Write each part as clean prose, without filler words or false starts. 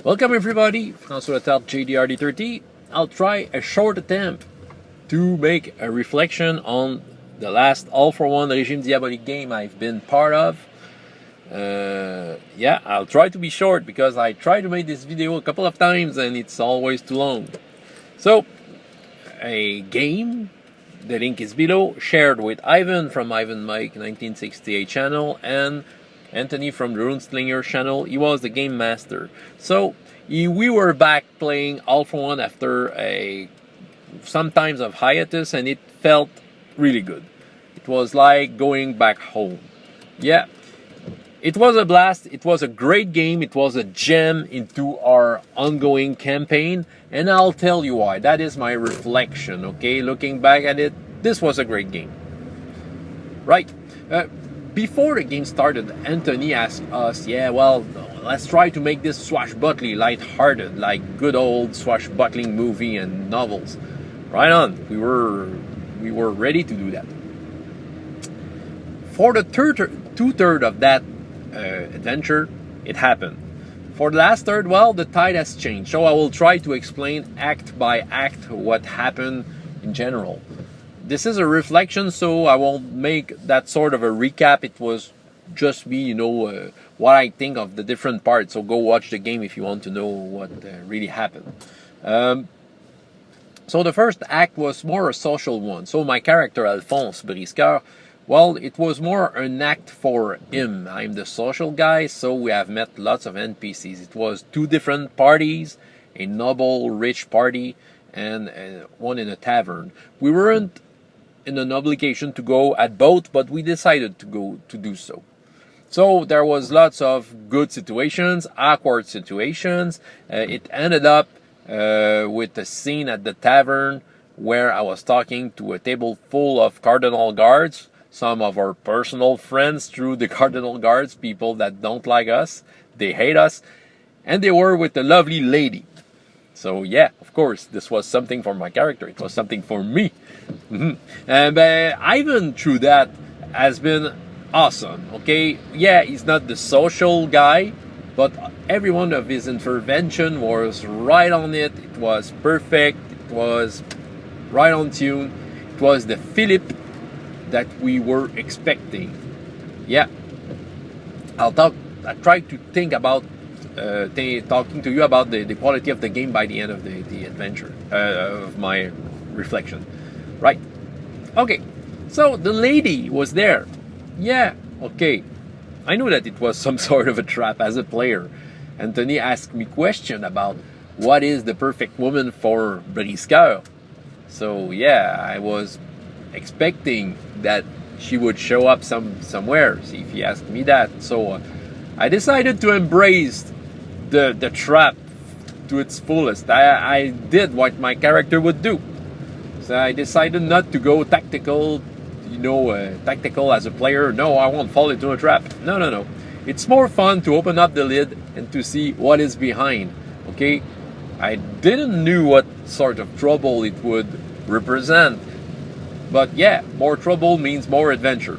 Welcome everybody, François Latarte, JDR D30. I'll try a short attempt to make a reflection on the last all-for-one Régime Diabolique game I've been part of. Yeah, I'll try to be short because I tried to make this video a couple of times and it's always too long. So, a game, the link is below, shared with Ivan from Ivan Mike 1968 channel and Anthony from the Runeslinger channel. He was the game master. So we were back playing All for One after some times of hiatus, and it felt really good. It was like going back home. Yeah, it was a blast. It was a great game. It was a gem into our ongoing campaign, and I'll tell you why. That is my reflection. Okay, looking back at it, this was a great game. Right. Before the game started, Anthony asked us, yeah, well, let's try to make this swashbuckling, light-hearted, like good old swashbuckling movie and novels. Right on. We were ready to do that. For the two-thirds of that adventure, it happened. For the last third, well, the tide has changed. So I will try to explain act by act what happened in general. This is a reflection, so I won't make that sort of a recap. It was just me, what I think of the different parts. So go watch the game if you want to know what really happened. So the first act was more a social one. So my character, Alphonse Briscoeur, well, it was more an act for him. I'm the social guy, so we have met lots of NPCs. It was two different parties, a noble, rich party, and one in a tavern. We weren't in an obligation to go at both, but we decided to go to do so. So there was lots of good situations, awkward situations. It ended up with a scene at the tavern where I was talking to a table full of cardinal guards, some of our personal friends through the cardinal guards, people that don't like us, they hate us, and they were with a lovely lady. So yeah, of course, this was something for my character. It was something for me. And Ivan, through that, has been awesome. Okay, yeah, he's not the social guy, but every one of his intervention was right on it. It was perfect. It was right on tune. It was the Philip that we were expecting. Yeah, I try to think about talking to you about the quality of the game by the end of the adventure, of my reflection. Right. Okay. So the lady was there. Yeah. Okay. I knew that it was some sort of a trap as a player. Anthony asked me question about what is the perfect woman for Briscoeur. So yeah, I was expecting that she would show up somewhere. See if he asked me that. So I decided to embrace the trap to its fullest. I did what my character would do. So I decided not to go tactical, tactical as a player. No, I won't fall into a trap. No. It's more fun to open up the lid and to see what is behind. Okay? I didn't know what sort of trouble it would represent. But yeah, more trouble means more adventure.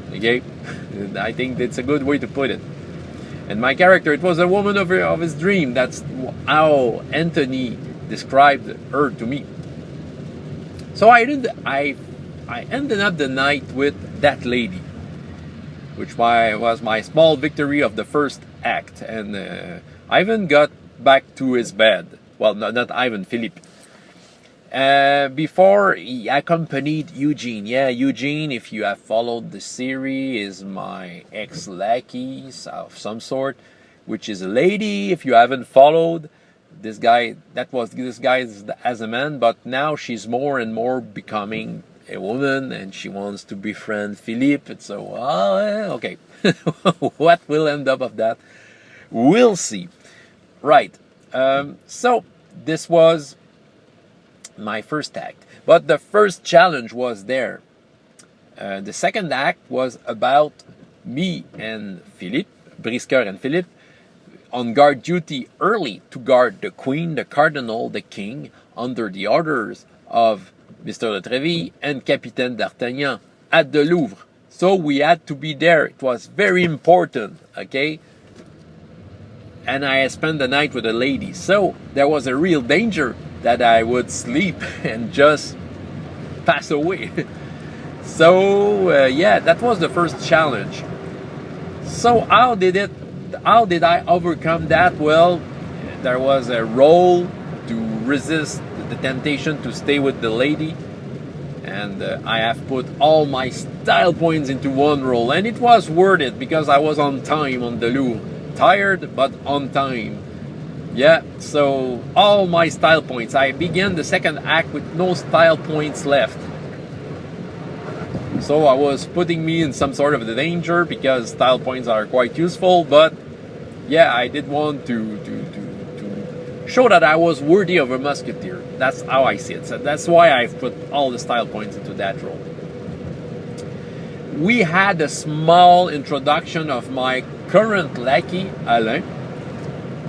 Okay? I think that's a good way to put it. And my character, it was a woman of his dream. That's how Anthony described her to me. So I ended up the night with that lady, which was my small victory of the first act. And Ivan got back to his bed. Well, not Ivan, Philippe. Before he accompanied Eugene. Yeah, Eugene, if you have followed the series, is my ex-lackey of some sort, which is a lady. If you haven't followed, this guy as a man, but now she's more and more becoming a woman, and she wants to befriend Philippe. So, okay, what will end up of that? We'll see. Right. So this was my first act, but the first challenge was there. The second act was about me and Philippe, Briscoeur and Philippe, on guard duty early to guard the Queen, the Cardinal, the King, under the orders of Mr. de Treville and Capitaine d'Artagnan at the Louvre. So we had to be there. It was very important, okay? and I spent the night with a lady. So there was a real danger that I would sleep and just pass away. So yeah, that was the first challenge. So how did I overcome that? Well, there was a role to resist the temptation to stay with the lady, and I have put all my style points into one role, and it was worth it because I was on time on the Louvre. Tired but on time. Yeah, so all my style points. I began the second act with no style points left. So I was putting me in some sort of danger because style points are quite useful, but yeah, I did want to show that I was worthy of a musketeer. That's how I see it. So that's why I've put all the style points into that role. We had a small introduction of my current lackey, Alain,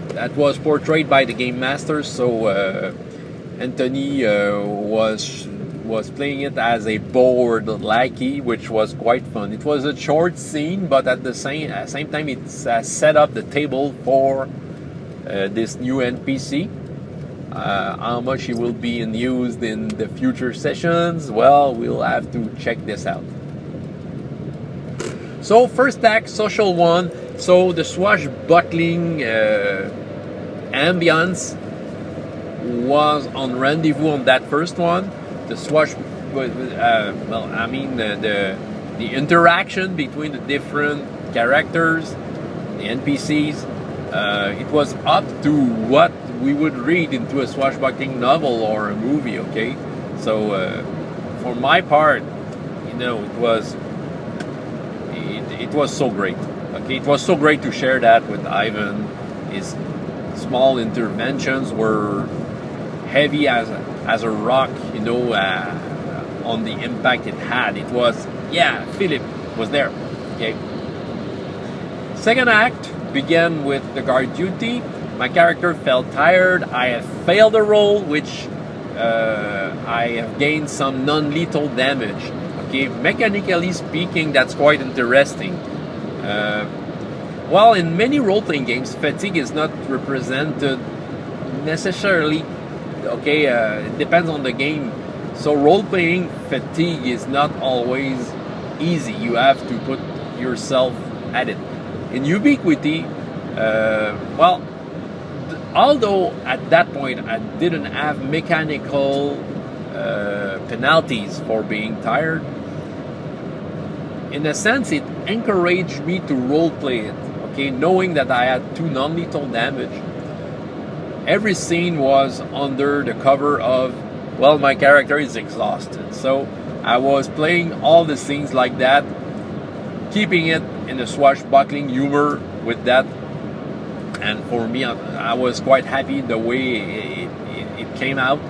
that was portrayed by the game master. So Anthony was playing it as a bored lackey, which was quite fun. It was a short scene, but at the same time, it set up the table for this new NPC. How much he will be used in the future sessions, well, we'll have to check this out. So first act, social one. So the swashbuckling ambience was on rendezvous on that first one. The the interaction between the different characters, the NPCs, it was up to what we would read into a swashbuckling novel or a movie. Okay, so for my part, you know, it was so great. Okay, it was so great to share that with Ivan. His small interventions were heavy as a rock, you know, on the impact it had. It was, yeah, Philip was there. Okay. Second act began with the guard duty. My character felt tired. I have failed a roll, which I have gained some non-lethal damage. Okay, mechanically speaking, that's quite interesting. While in many role-playing games, fatigue is not represented necessarily. Okay, it depends on the game. So role-playing fatigue is not always easy. You have to put yourself at it. In Ubiquity, well, although at that point I didn't have mechanical penalties for being tired, in a sense it encouraged me to role-play it. Okay, knowing that I had 2 non-lethal damage. Every scene was under the cover of, well, my character is exhausted. So I was playing all the scenes like that, keeping it in a swashbuckling humor with that. And for me, I was quite happy the way it came out.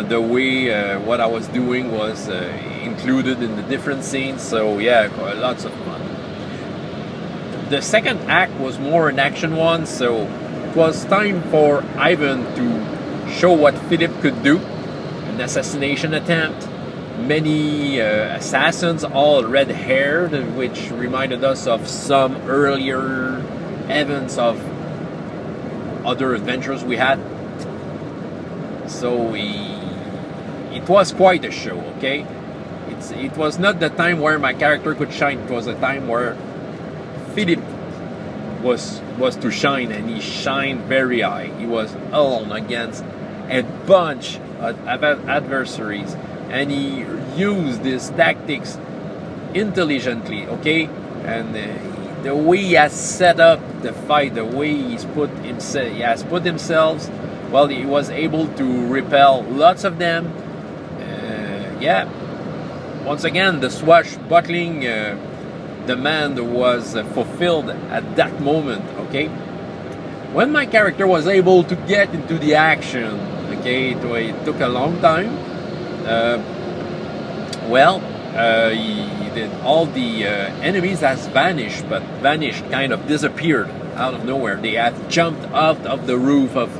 The way what I was doing was included in the different scenes. So yeah, lots of fun. The second act was more an action one, so it was time for Ivan to show what Philip could do. An assassination attempt, many assassins, all red-haired, which reminded us of some earlier events of other adventures we had. So it was quite a show, okay? It was not the time where my character could shine, it was a time where Philip was to shine, and he shined very high. He was alone against a bunch of adversaries, and he used his tactics intelligently, okay? And the way he has set up the fight, the way he has put himself, well, he was able to repel lots of them. Yeah, once again, the swashbuckling demand was fulfilled at that moment, okay? When my character was able to get into the action, okay, it took a long time. All the enemies has vanished, but vanished, kind of disappeared out of nowhere. They had jumped out of the roof of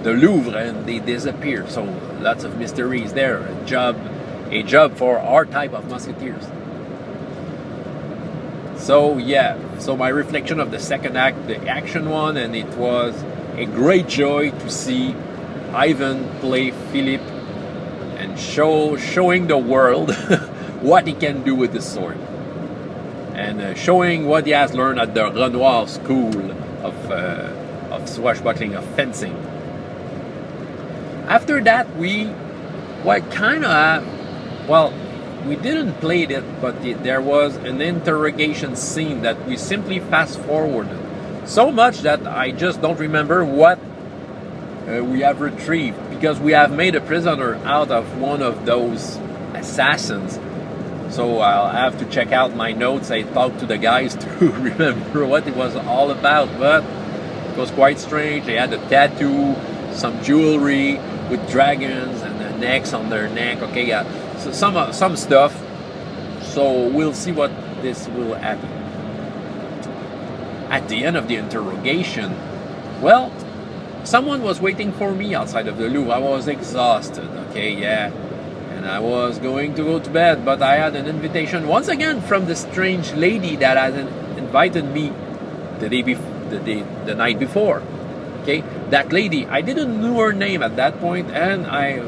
the Louvre and they disappeared. So lots of mysteries there. A job for our type of musketeers. So yeah, so my reflection of the second act, the action one, and it was a great joy to see Ivan play Philip and showing the world what he can do with the sword, and showing what he has learned at the Renoir school of swashbuckling, of fencing. After that, we we didn't play it, but there was an interrogation scene that we simply fast forwarded so much that I just don't remember what we have retrieved, because we have made a prisoner out of one of those assassins. So I'll have to check out my notes. I talked to the guys to remember what it was all about, but it was quite strange. They had a tattoo, some jewelry with dragons and the necks on their neck. Okay, yeah, so some stuff. So we'll see what this will happen. At the end of the interrogation, well, someone was waiting for me outside of the Louvre. I was exhausted, okay, yeah, and I was going to go to bed, but I had an invitation once again from the strange lady that had invited me the night before. Okay, that lady, I didn't know her name at that point, and I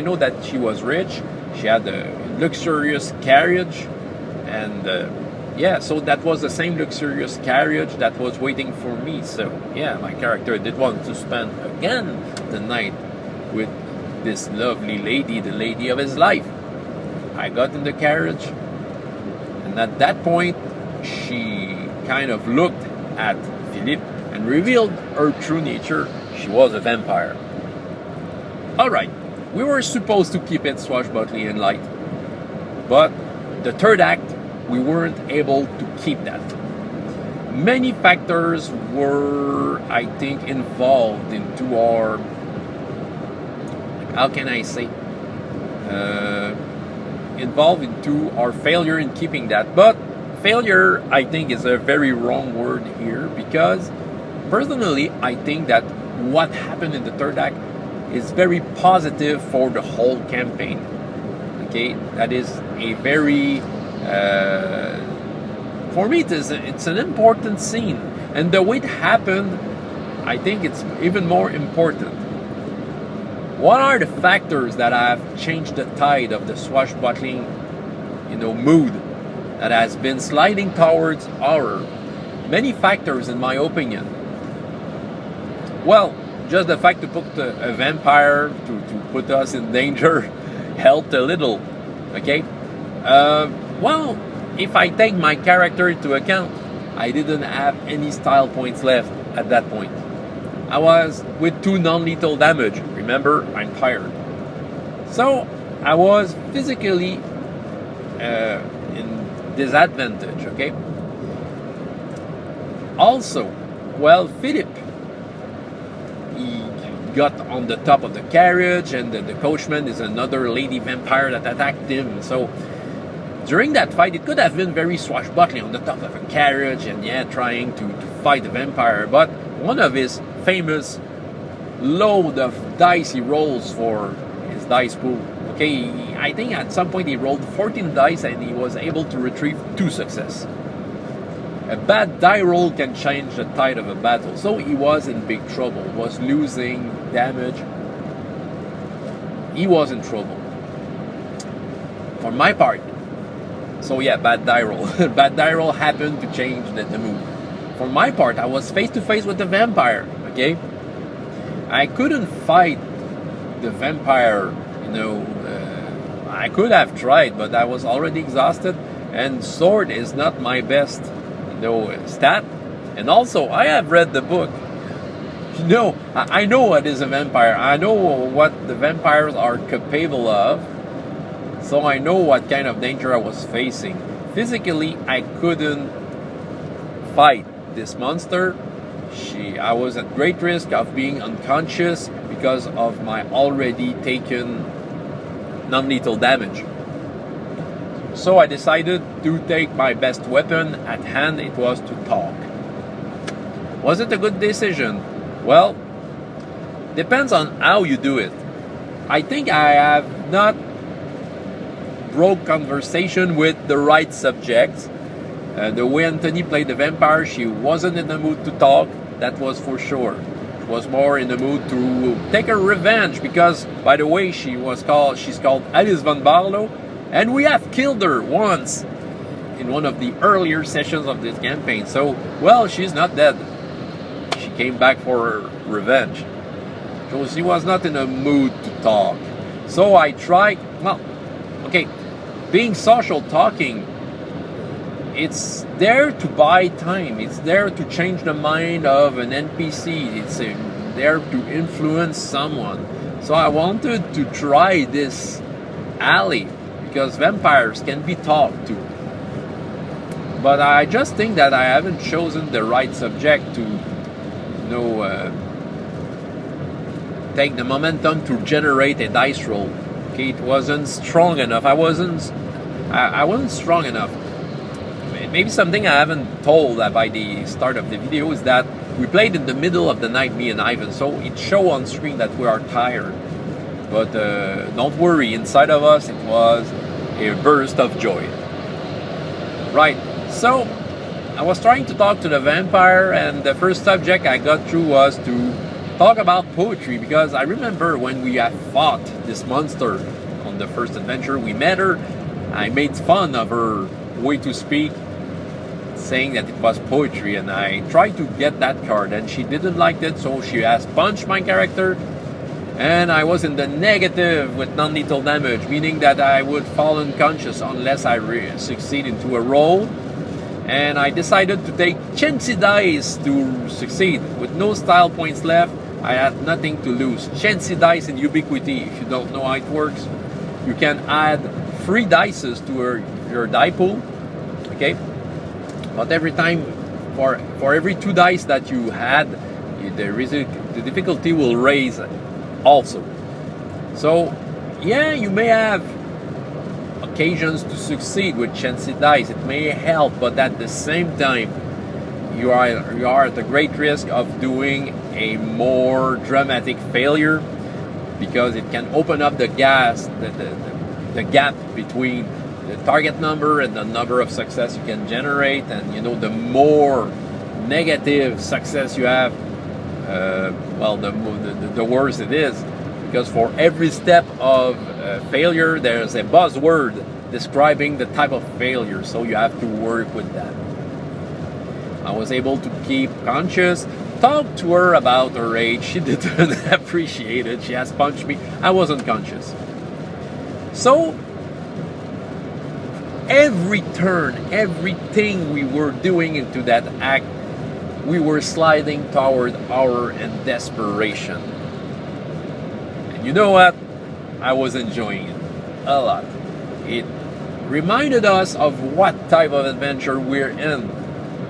know that she was rich. She had a luxurious carriage, and yeah, so that was the same luxurious carriage that was waiting for me. So yeah, my character did want to spend again the night with this lovely lady, the lady of his life. I got in the carriage, and at that point, she kind of looked at Philippe and revealed her true nature. She was a vampire. Alright, we were supposed to keep it swashbuckling and light, but the third act, we weren't able to keep that. Many factors were, I think, involved into our, how can I say, involved into our failure in keeping that. But failure, I think, is a very wrong word here, because personally, I think that what happened in the third act is very positive for the whole campaign. Okay, that is a very for me, it's an important scene, and the way it happened, I think it's even more important. What are the factors that have changed the tide of the swashbuckling, mood that has been sliding towards horror? Many factors, in my opinion. Well, just the fact to put a vampire to put us in danger helped a little. Okay. Well, if I take my character into account, I didn't have any style points left at that point. I was with 2 non-lethal damage. Remember, I'm tired. So I was physically in disadvantage, okay? Also, well, Philip, he got on the top of the carriage, and the coachman is another lady vampire that attacked him. So during that fight, it could have been very swashbuckling on the top of a carriage and yeah, trying to fight the vampire. But one of his famous load of dice he rolls for his dice pool. Okay, I think at some point he rolled 14 dice and he was able to retrieve 2 success. A bad die roll can change the tide of a battle. So he was in big trouble, was losing damage. He was in trouble. For my part, so yeah, bad die roll. Bad die roll happened to change the mood. For my part, I was face to face with the vampire, okay? I couldn't fight the vampire, I could have tried, but I was already exhausted, and sword is not my best, stat. And also, I have read the book. I know what is a vampire. I know what the vampires are capable of. So I know what kind of danger I was facing. Physically, I couldn't fight this monster. I was at great risk of being unconscious because of my already taken non-lethal damage. So I decided to take my best weapon at hand. It was to talk. Was it a good decision? Well, depends on how you do it. I think I have not broke conversation with the right subjects, The way Anthony played the vampire, she wasn't in the mood to talk, that was for sure. She was more in the mood to take her revenge because, by the way, she's called Alice von Barlow, and we have killed her once in one of the earlier sessions of this campaign. So, well, she's not dead. She came back for her revenge. So she was not in a mood to talk. So I tried, well, okay, being social talking, it's there to buy time. It's there to change the mind of an NPC. It's there to influence someone. So I wanted to try this alley because vampires can be talked to. But I just think that I haven't chosen the right subject to, take the momentum to generate a dice roll. Okay, it wasn't strong enough. I wasn't strong enough. Maybe something I haven't told by the start of the video is that we played in the middle of the night, me and Ivan, so it showed on screen that we are tired. But don't worry, inside of us it was a burst of joy. Right, so I was trying to talk to the vampire, and the first subject I got through was to talk about poetry, because I remember when we had fought this monster on the first adventure, we met her, I made fun of her way to speak, saying that it was poetry, and I tried to get that card and she didn't like it, so she has punched my character, and I was in the negative with non-lethal damage, meaning that I would fall unconscious unless I succeed into a roll. And I decided to take chancy dice to succeed. With no style points left, I had nothing to lose. Chancy dice in Ubiquity, if you don't know how it works, you can add 3 dices to your die pool, okay? But every time, for every 2 dice that you had, the difficulty will raise also. So, yeah, you may have occasions to succeed with chancy dice. It may help, but at the same time, you are at a great risk of doing a more dramatic failure, because it can open up the gap between the target number and the number of success you can generate. And the more negative success you have, well, the worse it is, because for every step of failure there's a buzzword describing the type of failure, so you have to work with that. I was able to keep conscious, talk to her about her age. She didn't appreciate it. She has punched me. I wasn't conscious. So every turn, everything we were doing into that act, we were sliding toward horror and desperation. And you know what? I was enjoying it a lot. It reminded us of what type of adventure we're in.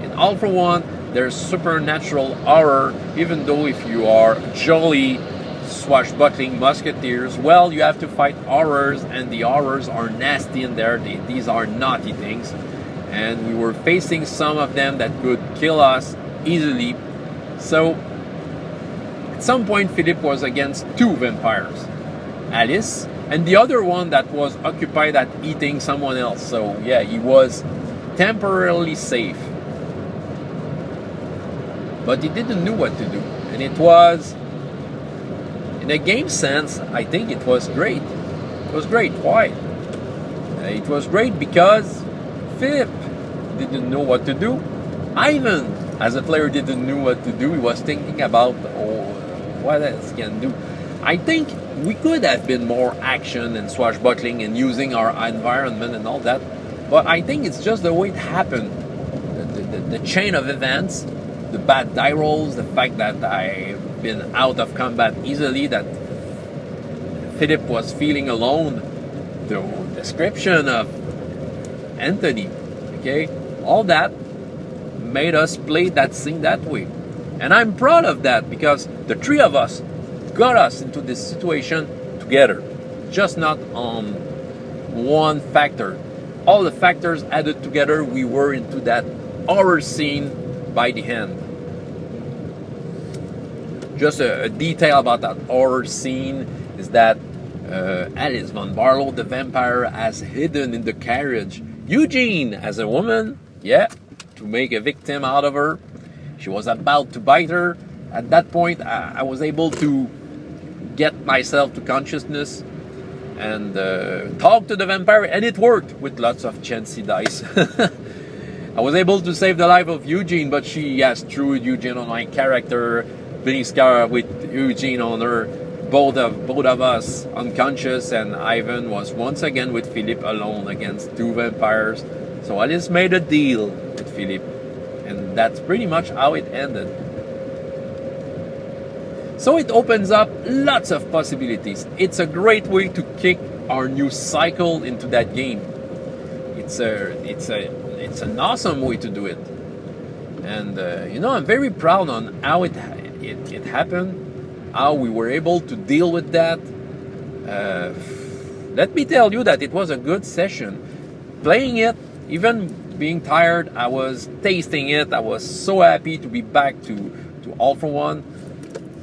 In All for One, there's supernatural horror, even though if you are jolly swashbuckling musketeers, well, you have to fight horrors, and the horrors are nasty in there. These are naughty things, and we were facing some of them that could kill us easily. So at some point Philip was against 2 vampires, Alice and the other one that was occupied at eating someone else. So yeah, he was temporarily safe, but he didn't know what to do. And it was, in a game sense, I think it was great. It was great. Why? It was great because Philip didn't know what to do. Ivan, as a player, didn't know what to do. He was thinking about, what else can do. I think we could have been more action and swashbuckling and using our environment and all that, but I think it's just the way it happened. The chain of events, the bad die rolls, the fact that I've been out of combat easily, that Philip was feeling alone, the description of Anthony, okay, all that made us play that scene that way. And I'm proud of that, because the 3 of us got us into this situation together, just not on one factor. All the factors added together, we were into that horror scene by the end. Just a detail about that horror scene is that Alice von Barlow, the vampire, has hidden in the carriage Eugene as a woman, yeah, to make a victim out of her. She was about to bite her. At that point, I was able to get myself to consciousness and talk to the vampire, and it worked with lots of chancy dice. I was able to save the life of Eugene, but she threw Eugene on my character, Briska with Eugene on her, both of us unconscious, and Ivan was once again with Philip alone against two vampires. So Alice made a deal with Philip, and that's pretty much how it ended. So it opens up lots of possibilities. It's a great way to kick our new cycle into that game. It's an awesome way to do it, and I'm very proud on how it happened, how we were able to deal with that. Let me tell you that it was a good session. Playing it, even being tired, I was tasting it. I was so happy to be back to All for One,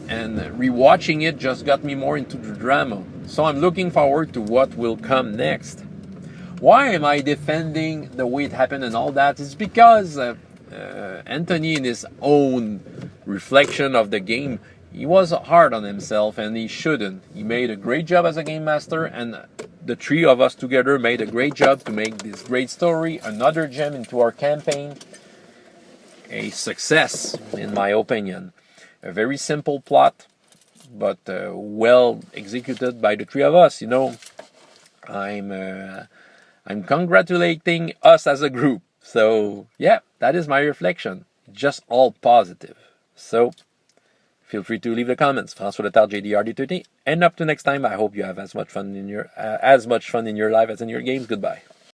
and rewatching it just got me more into the drama. So I'm looking forward to what will come next. Why am I defending the way it happened and all that? It's because Anthony, in his own reflection of the game, he was hard on himself, and he shouldn't. He made a great job as a game master, and the three of us together made a great job to make this great story, another gem into our campaign, a success, in my opinion. A very simple plot, but well executed by the three of us. I'm congratulating us as a group. So yeah, that is my reflection. Just all positive. So feel free to leave the comments. François Letard, JDR D30. And up to next time, I hope you have as much fun in your life as in your games. Goodbye.